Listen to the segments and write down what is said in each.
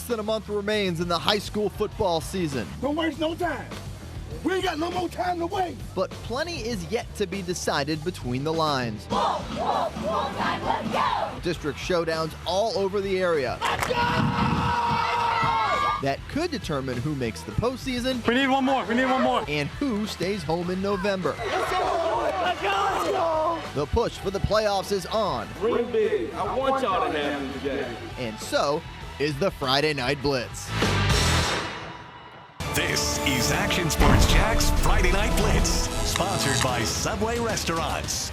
Less than a month remains in the high school football season. Don't waste no time. We ain't got no more time to wait. But plenty is yet to be decided between the lines. Time, let's go! District showdowns all over the area. Let's go! That could determine who makes the postseason. We need one more. And who stays home in November. Let's go! The push for the playoffs is on. Dream big. I want y'all to have me today. And so is the Friday Night Blitz. This is Action Sports Jack's Friday Night Blitz, sponsored by Subway Restaurants.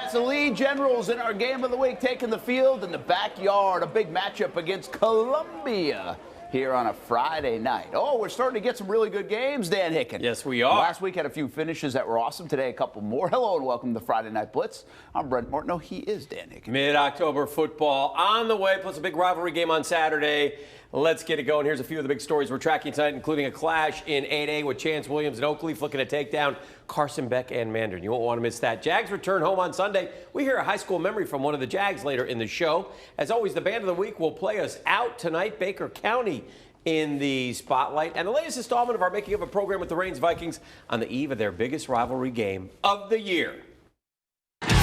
It's the Lee Generals in our game of the week, taking the field in the backyard. A big matchup against Columbia here on a Friday night. Oh, we're starting to get some really good games, Dan Hicken. Yes, we are. Last week had a few finishes that were awesome. Today, a couple more. Hello and welcome to Friday Night Blitz. I'm Brent Martineau. He is Dan Hicken. Mid-October football on the way, plus a big rivalry game on Saturday. Let's get it going. Here's a few of the big stories we're tracking tonight, including a clash in 8A with Chance Williams and Oakleaf looking to take down Carson Beck and Mandarin. You won't want to miss that. Jags return home on Sunday. We hear a high school memory from one of the Jags later in the show. As always, the band of the week will play us out tonight. Baker County in the spotlight. And the latest installment of our Making of a Program with the Reigns Vikings on the eve of their biggest rivalry game of the year.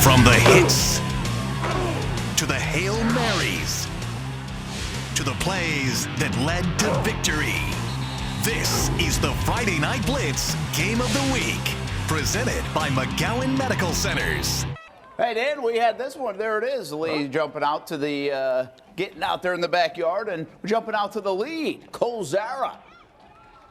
From the hits to the Hail Marys to the plays that led to victory. This is the Friday Night Blitz Game of the Week, presented by McGowan Medical Centers. Hey, Dan, we had this one. There it is. Lee jumping out to the, getting out there in the backyard and jumping out to the lead. Cole Zara.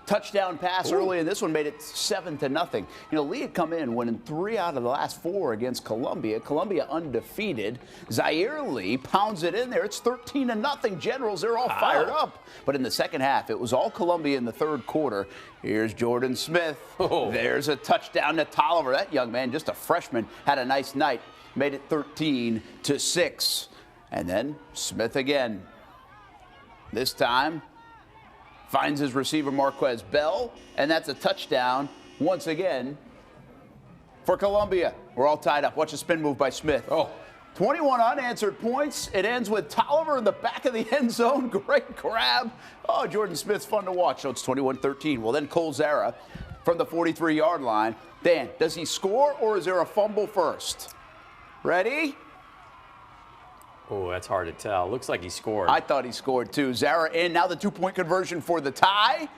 Touchdown pass early, and this one made it 7-0. You know, Lee had come in winning 3 out of the last 4 against Columbia. Columbia undefeated. Zaire Lee pounds it in there. It's 13-0. Generals, they're all fired up. But in the second half, it was all Columbia in the third quarter. Here's Jordan Smith. There's a touchdown to Tolliver. That young man, just a freshman, had a nice night. Made it 13-6. And then Smith again. This time, finds his receiver Marquez Bell, and that's a touchdown once again for Columbia. We're all tied up. Watch a spin move by Smith. 21 unanswered points. It ends with Tolliver in the back of the end zone. Great grab. Oh, Jordan Smith's fun to watch. So it's 21-13. Well, then Cole Zara from the 43-yard line. Dan, does he score or is there a fumble first? Ready? Oh, that's hard to tell. Looks like he scored. I thought he scored too. Zara in. Now the 2-point conversion for the tie.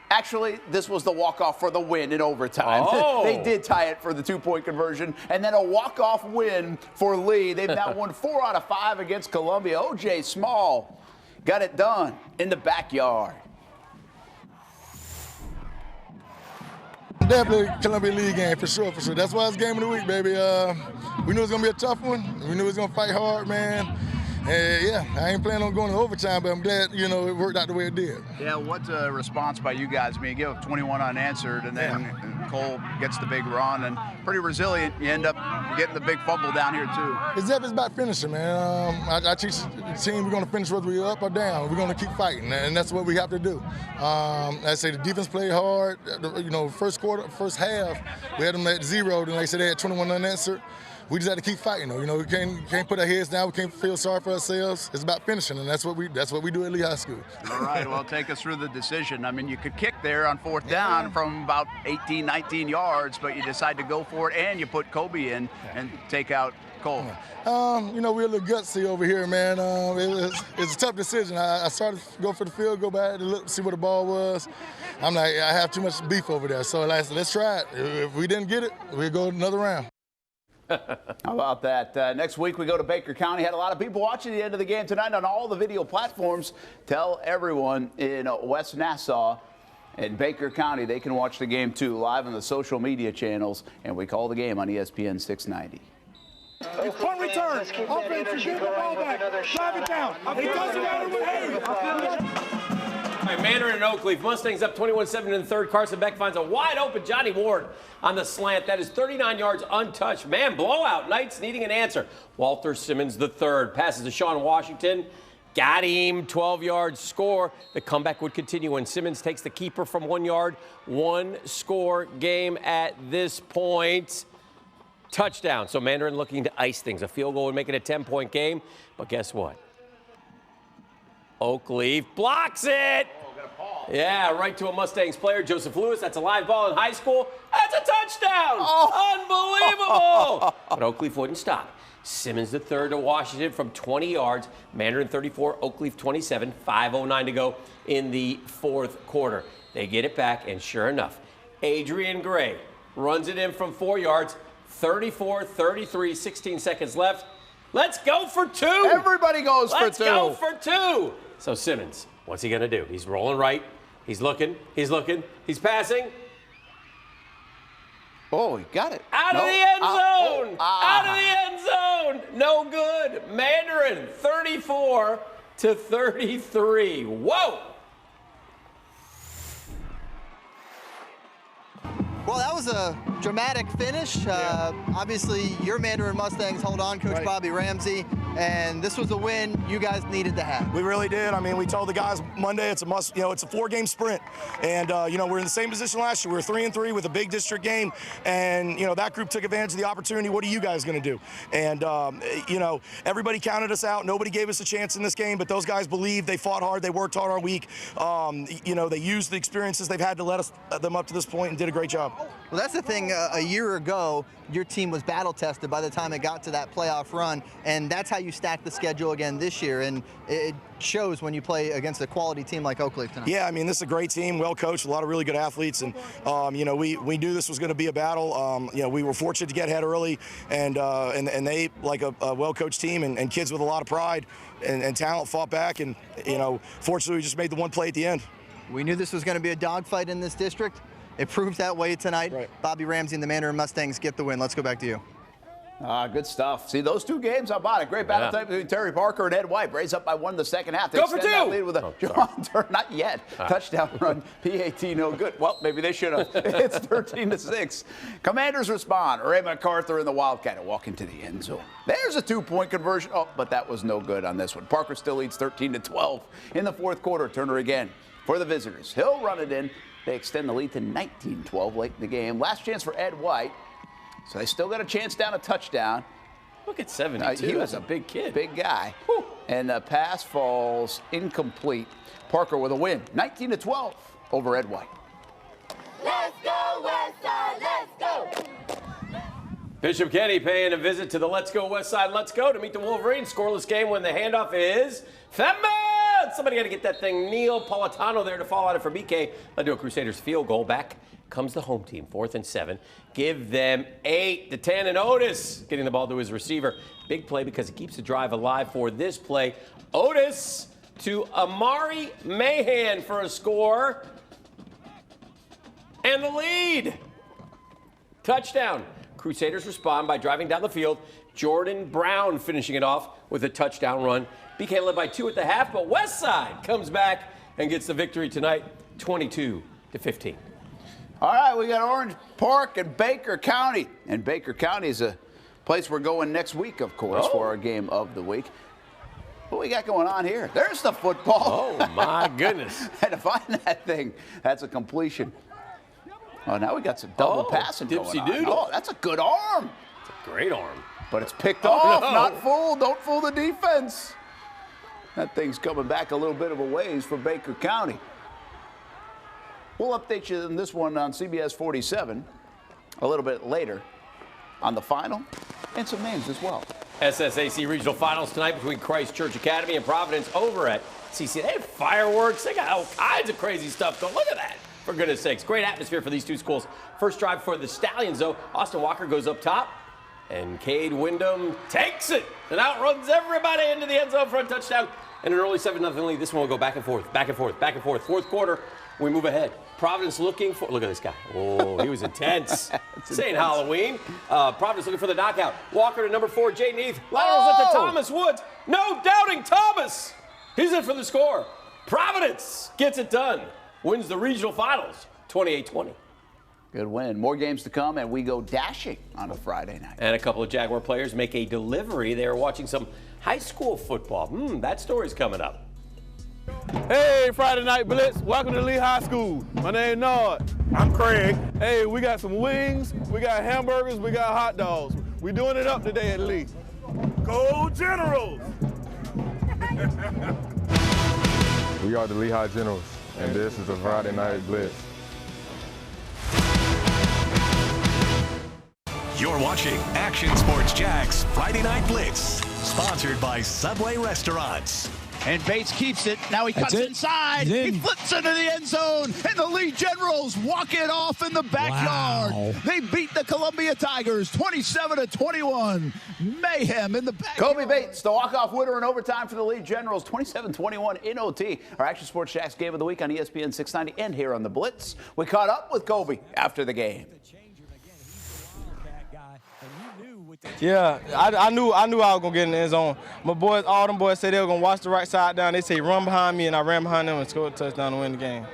Actually, this was the walk-off for the win in overtime. They did tie it for the 2-point conversion. And then a walk-off win for Lee. They've now won 4 out of 5 against Columbia. O.J. Small got it done in the backyard. Definitely Columbia League game, for sure. That's why it's game of the week, baby. We knew it was going to be a tough one. We knew it was going to fight hard, man. And, yeah, I ain't planning on going to overtime, but I'm glad, you know, it worked out the way it did. Yeah, what's a response by you guys? I mean, you give up 21 unanswered, and then Cole gets the big run, and pretty resilient. You end up getting the big fumble down here, too. It's definitely about finishing, man. I teach the team we're going to finish whether we're up or down. We're going to keep fighting, and that's what we have to do. I say the defense played hard. You know, first half, we had them at 0, then they said they had 21 unanswered. We just have to keep fighting, though. You know, we can't put our heads down. We can't feel sorry for ourselves. It's about finishing, and that's what we do at Lee High School. All right, well, take us through the decision. I mean, you could kick there on 4th down from about 18, 19 yards, but you decide to go for it, and you put Kobe in and take out Cole. You know, we're a little gutsy over here, man. It's a tough decision. I started to go for the field, go back to look, see where the ball was. I'm like, I have too much beef over there, so let's try it. If we didn't get it, we'll go another round. How about that? Next week we go to Baker County. Had a lot of people watching the end of the game tonight on all the video platforms. Tell everyone in West Nassau and Baker County they can watch the game too live on the social media channels, and we call the game on ESPN 690. Punt return. Offense, you get the ball back. Drive it down. It doesn't matter what. All right, Mandarin and Oakleaf. Mustangs up 21-7 in the third. Carson Beck finds a wide open Johnny Ward on the slant. That is 39 yards untouched. Man, blowout. Knights needing an answer. Walter Simmons the third. Passes to Sean Washington. Got him. 12-yard score. The comeback would continue when Simmons takes the keeper from 1 yard. 1-score game at this point. touchdown. So Mandarin looking to ice things. A field goal would make it a 10-point game. But guess what? Oakleaf blocks it. Yeah, right to a Mustangs player, Joseph Lewis. That's a live ball in high school. That's a touchdown. Unbelievable. But Oakleaf wouldn't stop. Simmons the third to Washington from 20 yards. Mandarin 34, Oakleaf 27, 5:09 to go in the fourth quarter. They get it back, and sure enough, Adrian Gray runs it in from 4 yards, 34, 33, 16 seconds left. Let's go for two. Everybody goes for two. Let's go for two. So Simmons, what's he going to do? He's rolling right. He's looking. He's passing. Oh, he got it. Out of the end zone. Out of the end zone. No good. Mandarin 34 to 33. Whoa. Well, that was a dramatic finish. Obviously, your Mandarin Mustangs hold on, Coach Bobby Ramsey, and this was a win you guys needed to have. We really did. I mean, we told the guys Monday it's a must. It's a 4-game sprint, and we're in the same position last year. We were 3-3 with a big district game, and that group took advantage of the opportunity. What are you guys going to do? And everybody counted us out. Nobody gave us a chance in this game, but those guys believed. They fought hard. They worked hard all week. They used the experiences they've had to let them up to this point and did a great job. Well, that's the thing. A year ago, your team was battle-tested by the time it got to that playoff run, and that's how you stack the schedule again this year, and it shows when you play against a quality team like Oakleaf tonight. Yeah, I mean, this is a great team, well-coached, a lot of really good athletes, and, we knew this was going to be a battle. We were fortunate to get ahead early, and they, like a well-coached team and kids with a lot of pride and talent, fought back, and, fortunately, we just made the one play at the end. We knew this was going to be a dogfight in this district. It proved that way tonight. Right. Bobby Ramsey and the Mandarin Mustangs get the win. Let's go back to you. Good stuff. See, those two games, how about it? Great battle type between Terry Parker and Ed White. Braves up by 1 in the second half. They go for two. That lead with a not yet. Touchdown run. PAT no good. Well, maybe they should have. It's 13-6. Commanders respond. Ray MacArthur and the Wildcat walk into the end zone. There's a 2-point conversion. Oh, but that was no good on this one. Parker still leads 13-12 in the fourth quarter. Turner again for the visitors. He'll run it in. They extend the lead to 19-12 late in the game. Last chance for Ed White. So they still got a chance down a touchdown. Look at 72. He was a big kid. Big guy. Whew. And the pass falls incomplete. Parker with a win. 19-12 over Ed White. Let's go, Westside, let's go! Bishop Kenny paying a visit to the Let's Go Westside Let's Go to meet the Wolverines. Scoreless game when the handoff is Femba. Somebody got to get that thing. Neil Politano there to fall on it for BK. Led to a Crusaders field goal. Back comes the home team, 4th and 7. Give them 8 to 10, and Otis getting the ball to his receiver. Big play because it keeps the drive alive for this play. Otis to Amari Mahan for a score. And the lead. Touchdown. Crusaders respond by driving down the field. Jordan Brown finishing it off with a touchdown run. BK led by 2 at the half, but Westside comes back and gets the victory tonight, 22-15. All right, we got Orange Park and Baker County. And Baker County is a place we're going next week, of course, for our game of the week. What we got going on here? There's the football. Oh, my goodness. Had to find that thing. That's a completion. Oh, now we got some double passing going on. Doodle. Oh, that's a good arm. It's a great arm. But it's picked off, not fooled. Don't fool the defense. That thing's coming back a little bit of a ways for Baker County. We'll update you on this one on CBS 47 a little bit later on the final and some names as well. SSAC Regional Finals tonight between Christ Church Academy and Providence over at CC. They have fireworks. They got all kinds of crazy stuff going. Look at that. For goodness sakes. Great atmosphere for these two schools. First drive for the Stallions, though. Austin Walker goes up top. And Cade Wyndham takes it and outruns everybody into the end zone for a touchdown. And an early 7-0 lead. This one will go back and forth, back and forth, back and forth. Fourth quarter, we move ahead. Providence looking for, look at this guy. Oh, he was intense. This ain't Halloween. Providence looking for the knockout. Walker to number 4, Jaden Heath. Laterals at the Thomas Woods. No doubting Thomas. He's in for the score. Providence gets it done. Wins the regional finals, 28-20. Good win. More games to come, and we go dashing on a Friday night. And a couple of Jaguar players make a delivery. They are watching some high school football. That story's coming up. Hey, Friday Night Blitz. Welcome to Lee High School. My name Nard. I'm Craig. Hey, we got some wings, we got hamburgers, we got hot dogs. We doing it up today at Lee. Go Generals! We are the Lehigh Generals, and this is the Friday Night Blitz. You're watching Action Sports Jax Friday Night Blitz, sponsored by Subway Restaurants. And Bates keeps it. Now he cuts inside. He flips into the end zone. And the Lee Generals walk it off in the backyard. Wow. They beat the Columbia Tigers 27-21. Mayhem in the backyard. Kobe Bates, the walk-off winner in overtime for the Lee Generals, 27-21 in OT. Our Action Sports Jax Game of the Week on ESPN 690 and here on the Blitz. We caught up with Kobe after the game. Yeah, I knew I was gonna get in the end zone. My boys, all them boys said they were gonna watch the right side down. They say run behind me, and I ran behind them and scored a touchdown to win the game.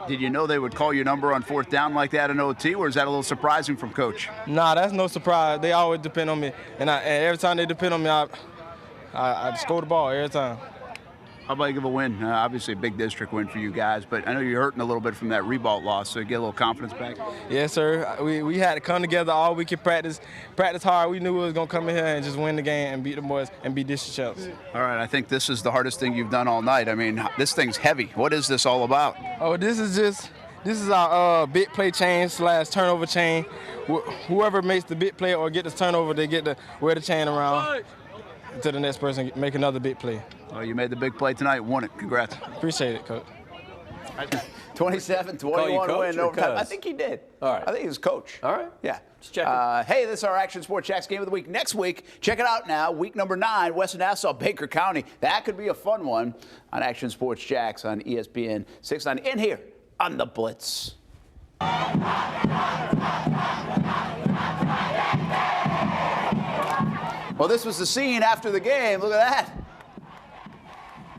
Did you know they would call your number on fourth down like that in OT, or is that a little surprising from Coach? Nah, that's no surprise. They always depend on me, and every time they depend on me, I score the ball every time. How about you give a win? Obviously a big district win for you guys, but I know you're hurting a little bit from that Reebok loss, so you get a little confidence back? Yes, sir. We had to come together all week and practice hard. We knew we was going to come in here and just win the game and beat the boys and be district champs. All right, I think this is the hardest thing you've done all night. I mean, this thing's heavy. What is this all about? Oh, this is our big play chain / turnover chain. Whoever makes the big play or get the turnover, they get to wear the chain around to the next person make another big play. Well, you made the big play tonight, won it. Congrats. Appreciate it, Coach. 27-21 win overtime. I think he did. All right. I think he was coach. All right. Yeah. Just checking. Hey, this is our Action Sports Jax Game of the Week. Next week, check it out now. Week number 9, Western Nassau, Baker County. That could be a fun one on Action Sports Jax on ESPN 690 and here on the Blitz. Well, this was the scene after the game. Look at that.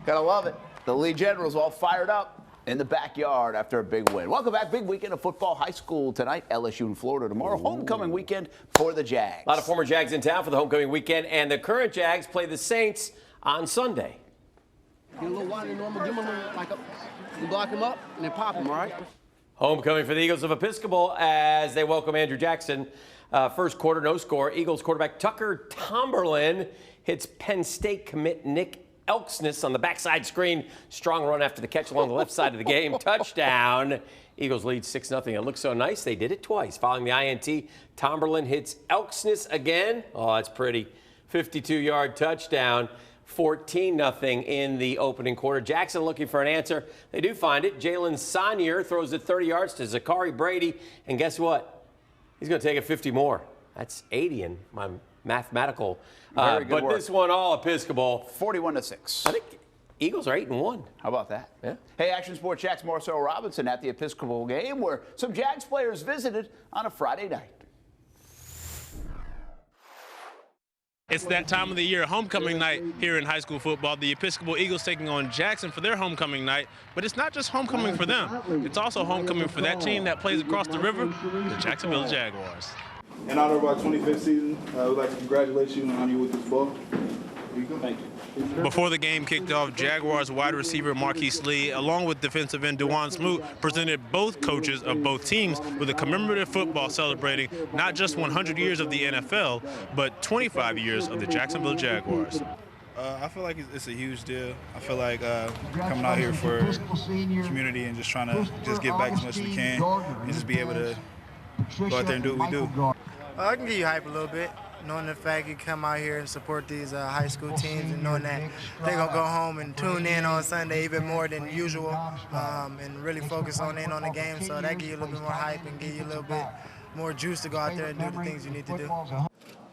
Gotta love it. The Lee Generals all fired up in the backyard after a big win. Welcome back. Big weekend of football. High school tonight. LSU in Florida tomorrow. Homecoming weekend for the Jags. A lot of former Jags in town for the homecoming weekend, and the current Jags play the Saints on Sunday. Get a little wider than normal. Give them you block them up and then pop them, all right? Homecoming for the Eagles of Episcopal as they welcome Andrew Jackson. First quarter, no score. Eagles quarterback Tucker Tomberlin hits Penn State commit Nick Elksness on the backside screen. Strong run after the catch along the left side of the game. Touchdown. Eagles lead 6-0. It looks so nice. They did it twice. Following the INT, Tomberlin hits Elksness again. Oh, that's pretty. 52-yard touchdown. 14-0 in the opening quarter. Jackson looking for an answer. They do find it. Jalen Sonier throws it 30 yards to Zachary Brady. And guess what? He's going to take it 50 more. That's 80 in my mathematical. Very good but work. this one all Episcopal. 41-6. I think Eagles are 8-1. How about that? Yeah. Hey, Action Sports Jax, Marcel Robinson at the Episcopal game where some Jags players visited on a Friday night. It's that time of the year, homecoming night here in high school football. The Episcopal Eagles taking on Jackson for their homecoming night. But it's not just homecoming for them. It's also homecoming for that team that plays across the river, the Jacksonville Jaguars. In honor of our 25th season, we'd like to congratulate you and honor you with this ball. Here you go. Thank you. Before the game kicked off, Jaguars wide receiver Marquise Lee, along with defensive end DeJuan Smoot, presented both coaches of both teams with a commemorative football celebrating not just 100 years of the NFL, but 25 years of the Jacksonville Jaguars. I feel like it's a huge deal. I feel like coming out here for the community and just trying to just give back as much as we can and just be able to go out there and do what we do. I can get you hype a little bit, knowing the fact you come out here and support these high school teams and knowing that they're going to go home and tune in on Sunday even more than usual and really focus on the game. So that gives you a little bit more hype and give you a little bit more juice to go out there and do the things you need to do.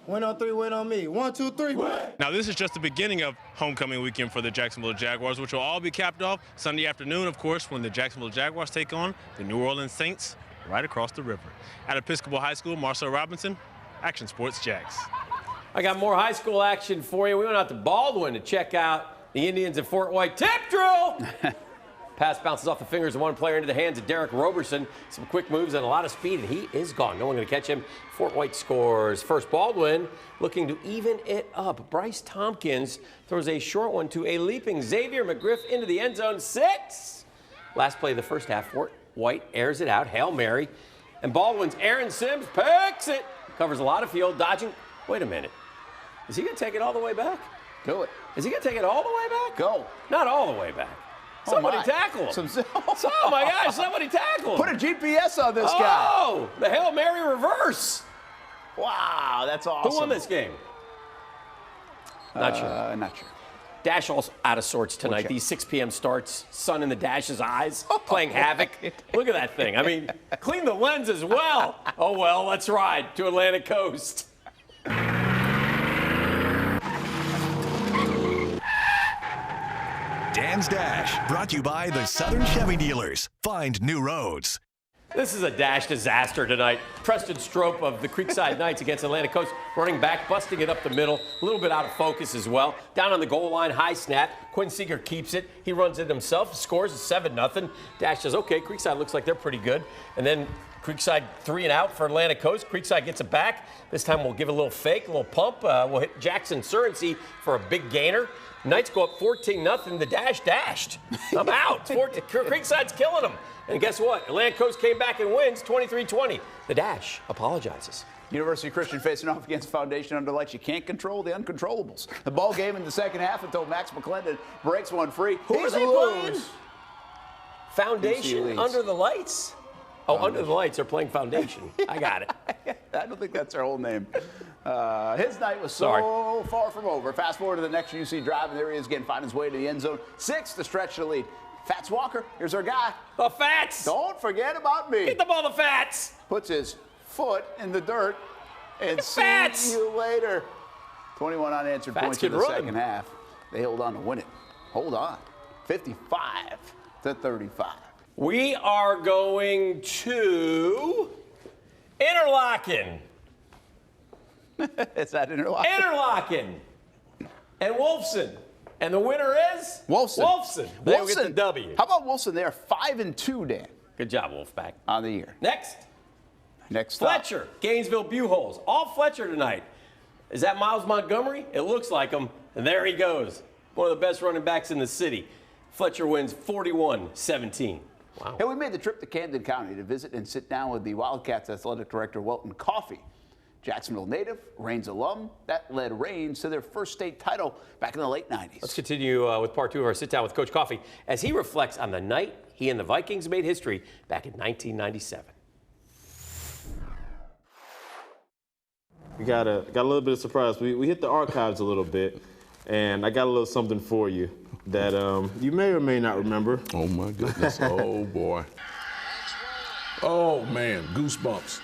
Win on 3, win on me. 1, 2, 3. Now, this is just the beginning of homecoming weekend for the Jacksonville Jaguars, which will all be capped off Sunday afternoon, of course, when the Jacksonville Jaguars take on the New Orleans Saints right across the river. At Episcopal High School, Marcel Robinson, Action Sports Jax. I got more high school action for you. We went out to Baldwin to check out the Indians at Fort White. Tip drill! Pass bounces off the fingers of one player into the hands of Derek Roberson. Some quick moves and a lot of speed, and he is gone. No one going to catch him. Fort White scores first. Baldwin looking to even it up. Bryce Tompkins throws a short one to a leaping Xavier McGriff into the end zone. 6. Last play of the first half, Fort White airs it out. Hail Mary. And Baldwin's Aaron Sims picks it. Covers a lot of field, dodging Wait a minute. Is he going to take it all the way back? Do it. Is he going to take it all the way back? Go. Not all the way back. Somebody tackle him. Oh, my gosh, somebody tackle him. Put a GPS on this guy. Oh, the Hail Mary reverse. Wow, that's awesome. Who won this game? Not sure. Not sure. Dash all out of sorts tonight. These 6 p.m. starts, sun in the Dash's eyes, playing havoc. Look at that thing. I mean, clean the lens as well. Oh, well, let's ride to Atlantic Coast. Dan's Dash, brought to you by the Southern Chevy Dealers. Find new roads. This is a Dash disaster tonight. Preston Strope of the Creekside Knights against Atlantic Coast, running back, busting it up the middle, a little bit out of focus as well. Down on the goal line, high snap. Quinn Seeger keeps it. He runs it himself, scores 7-0. Dash says, okay, Creekside looks like they're pretty good. And then Creekside 3 and out for Atlantic Coast. Creekside gets it back. This time we'll give a little fake, a little pump. We'll hit Jackson Surrency for a big gainer. Knights go up 14-0. The Dash dashed. I'm out. Creekside's killing them. And guess what? Atlantic Coast came back and wins 23-20. The Dash apologizes. University Christian facing off against Foundation under lights. You can't control the uncontrollables. The ball game in the second half until Max McClendon breaks one free. Who are they playing? Foundation under the lights? Oh, under the lights, they're playing Foundation. I got it. I don't think that's their whole name. His night was so far from over. Fast forward to the next UC drive, and there he is again, finding his way to the end zone. 6 to stretch the lead. Fats Walker, here's our guy. The Fats! Don't forget about me. Get the ball, the Fats! Puts his foot in the dirt and see Fats. you later. 21 unanswered Fats points in the can run. second half. They hold on to win it. Hold on. 55-35. We are going to Interlaken. Is that Interlaken? Interlaken and Wolfson. And the winner is? Wolfson. Wolfson. They will get the W. How about Wolfson? They are 5-2, Dan. Good job, Wolfpack. On the year. Next. Fletcher. Gainesville Buchholz. All Fletcher tonight. Is that Miles Montgomery? It looks like him. And there he goes. One of the best running backs in the city. Fletcher wins 41-17. Wow. Hey, we made the trip to Camden County to visit and sit down with the Wildcats athletic director, Welton Coffey. Jacksonville native, Reigns alum, that led Reigns to their first state title back in the late 90s. Let's continue with part 2 of our sit-down with Coach Coffey as he reflects on the night he and the Vikings made history back in 1997. We got a little bit of surprise. We hit the archives a little bit, and I got a little something for you that you may or may not remember. Oh, my goodness. Oh, boy. Oh, man. Goosebumps.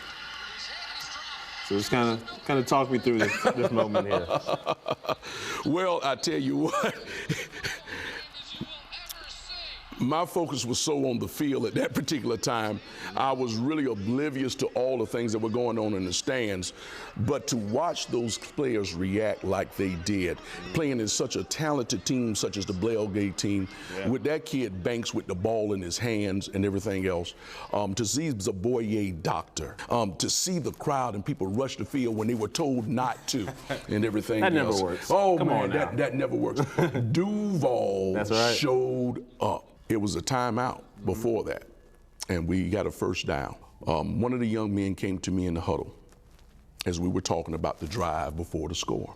So just kind of talk me through this moment here. Well, I tell you what, my focus was so on the field at that particular time, I was really oblivious to all the things that were going on in the stands. But to watch those players react like they did, playing in such a talented team such as the Blairgate team, with that kid Banks with the ball in his hands and everything else, to see Zaboye doctor, to see the crowd and people rush the field when they were told not to and everything that else. Never works. Oh, Come man, on that never works. Duval showed up. It was a timeout before that, and we got a first down. One of the young men came to me in the huddle as we were talking about the drive before the score.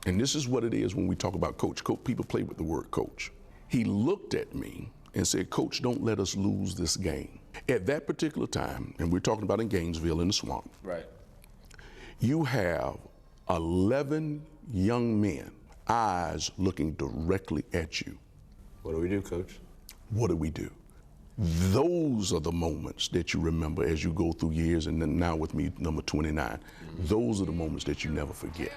And this is what it is when we talk about coach. People play with the word coach. He looked at me and said, Coach, don't let us lose this game. At that particular time, and we're talking about in Gainesville in the swamp, right? You have 11 young men, eyes looking directly at you. What do we do, Coach? What do we do? Those are the moments that you remember as you go through years, and then now with me, number 29. Those are the moments that you never forget.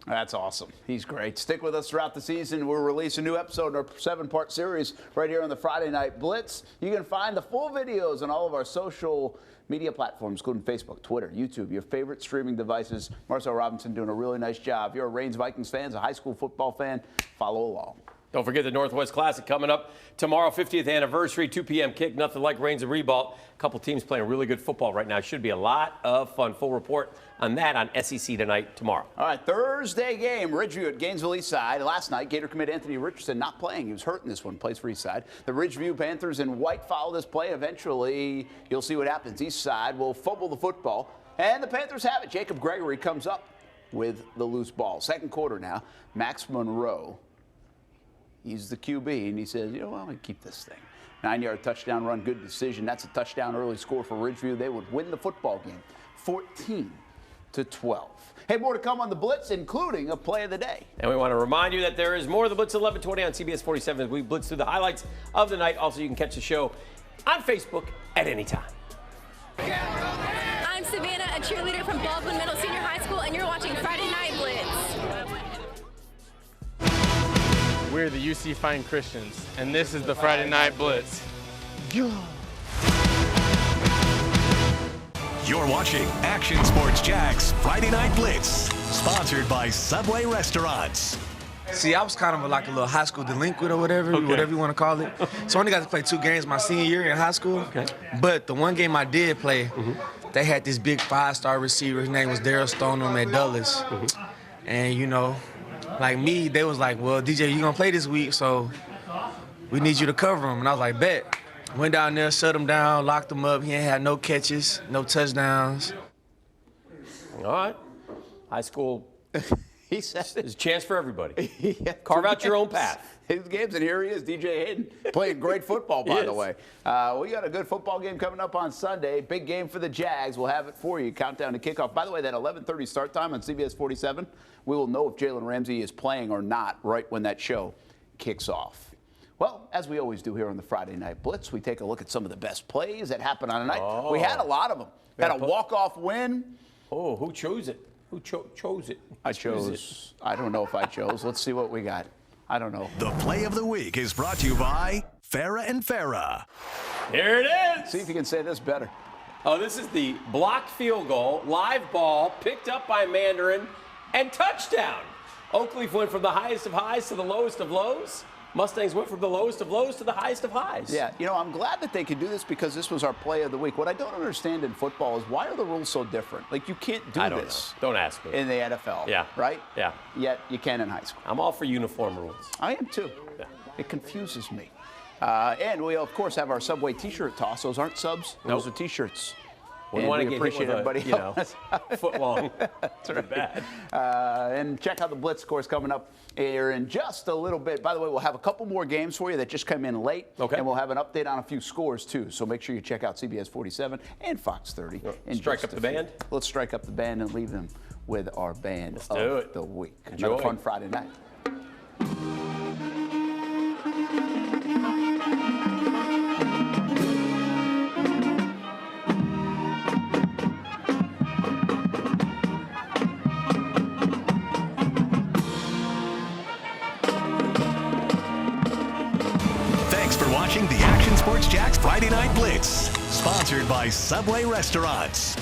That's awesome. He's great. Stick with us throughout the season. We'll release a new episode in our 7-part series right here on the Friday Night Blitz. You can find the full videos on all of our social media platforms, including Facebook, Twitter, YouTube, your favorite streaming devices. Marcel Robinson doing a really nice job. If you're a Reigns Vikings fan, a high school football fan, follow along. Don't forget the Northwest Classic coming up tomorrow, 50th anniversary, 2 p.m. kick, nothing like Reigns and Ribault. A couple teams playing really good football right now. Should be a lot of fun. Full report on that on SEC Tonight tomorrow. All right, Thursday game, Ridgeview at Gainesville Eastside. Last night, Gator commit Anthony Richardson not playing. He was hurt in this one, plays for Eastside. The Ridgeview Panthers in white follow this play. Eventually, you'll see what happens. Eastside will fumble the football. And the Panthers have it. Jacob Gregory comes up with the loose ball. Second quarter now. Max Monroe, he's the QB, and he says, you know what, I'm going to keep this thing. 9-yard touchdown run, good decision. That's a touchdown early score for Ridgeview. They would win the football game 14-12. Hey, more to come on the Blitz, including a play of the day. And we want to remind you that there is more of the Blitz 1120 on CBS 47 as we blitz through the highlights of the night. Also, you can catch the show on Facebook at any time. I'm Savannah, a cheerleader from Baldwin Middle Senior High School, and you're watching Friday Night Blitz. We're the UC Fine Christians, and this is the Friday Night Blitz. You're watching Action Sports Jax Friday Night Blitz, sponsored by Subway Restaurants. See, I was kind of like a little high school delinquent or whatever you want to call it. So I only got to play 2 games my senior year in high school. But the one game I did play, they had this big 5-star receiver. His name was Daryl Stoneham at Dulles. And, you know, like me, they was like, well, DJ, you going to play this week, so we need you to cover him. And I was like, bet. Went down there, shut him down, locked him up. He ain't had no catches, no touchdowns. All right. High school. He said there's a chance for everybody. Carve out your own path. His games, and here he is, DJ Hayden, playing great football, by the way. We got a good football game coming up on Sunday. Big game for the Jags. We'll have it for you. Countdown to kickoff. By the way, that 11:30 start time on CBS 47, we will know if Jalen Ramsey is playing or not right when that show kicks off. Well, as we always do here on the Friday Night Blitz, we take a look at some of the best plays that happened on a night. We had a lot of them. Had a walk-off win. Oh, who chose it? Who chose it? I chose. I don't know if I chose. Let's see what we got. I don't know. The play of the week is brought to you by Farrah and Farrah. Here it is. See if you can say this better. Oh, this is the blocked field goal, live ball, picked up by Mandarin, and touchdown. Oakleaf went from the highest of highs to the lowest of lows. Mustangs went from the lowest of lows to the highest of highs. Yeah, you know, I'm glad that they could do this because this was our play of the week. What I don't understand in football is why are the rules so different? Like, you can't do this. Don't ask me. In the NFL. Yeah. Right? Yeah. Yet you can in high school. I'm all for uniform rules. I am too. Yeah. It confuses me. And we, of course, have our Subway T-shirt toss. Those aren't subs. Those are T-shirts. Wouldn't want to get appreciate hit with everybody a foot long. That's right. Bad. And check out the Blitz scores coming up here in just a little bit. By the way, we'll have a couple more games for you that just come in late. Okay. And we'll have an update on a few scores, too. So make sure you check out CBS 47 and Fox 30. Strike up the band? Let's strike up the band and leave them with our band of the week. Enjoy. Another fun Friday night. Watching the Action Sports Jax Friday Night Blitz, sponsored by Subway Restaurants.